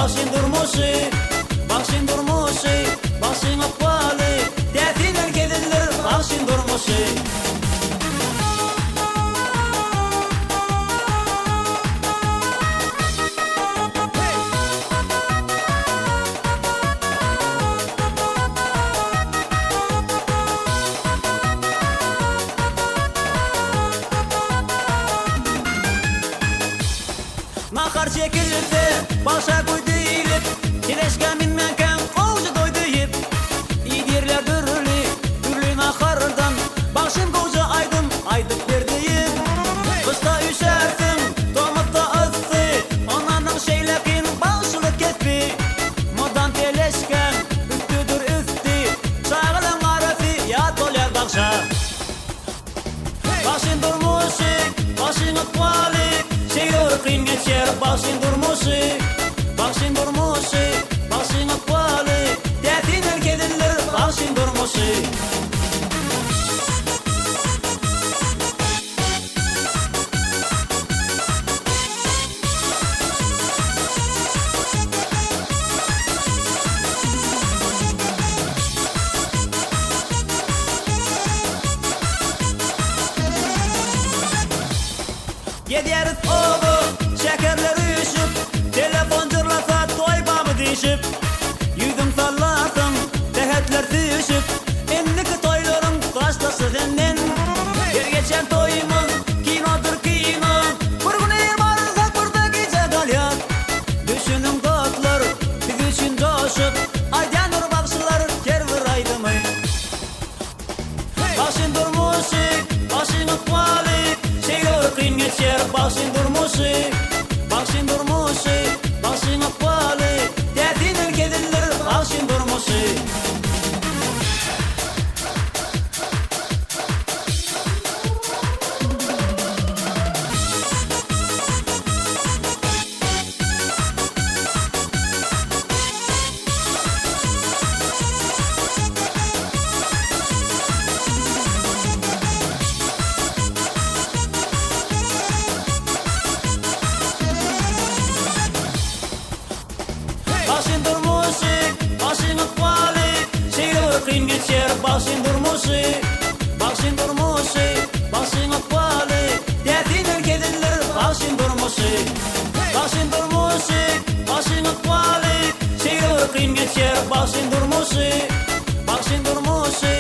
başın durmuşu, başın durmuşu, başın akvalı, definer kediler, başın durmuşu. Makar çekildi, başa koydu ilip, Tileşken minmenken kovucu doydu yip. İdirler dürlü makardan, başım koca aydım, aydıp verdiyim. Kışta üşersin, tomutta ıstı, onanın şeylekin başılık ketpi. Modan teleşken, üstüdür üstü, çağılın arafi, yat ol yer bakşa. Başın durmuşu, başın akvalı, şeyler kıyın geçer, başın durmuşu, başın durmuşu, başın akvalı, definer kediler, başın durmuşu. Yedieriz oğlu, şekerler üşüp, telefon cırlasa toybamı dişip. Yüzüm sallasın, tehetler düşüp, endiki toyların başlası senden. Bir geçen toyumuz, kinodur kino, kurgun eğer varırsak burada gece kalyak. Düşünün kotlar, biz için coşup, aydanır bakşılar, kervir aydımı. Başın durmuşu, başın akvalı, şeyler kıyın geçer, başın durmuşu, başın durmuşu, başın akvalı, definer kediler, başın durmuşu. Başın durmuşu, başın akvalı, şeyler kıyın geçer, başın durmuşu, başın durmuşu, başın akvalı, definer kediler, başın durmuşu. Başın durmuşu, başın akvalı, şeyler kıyın geçer, başın durmuşu, başın durmuşu,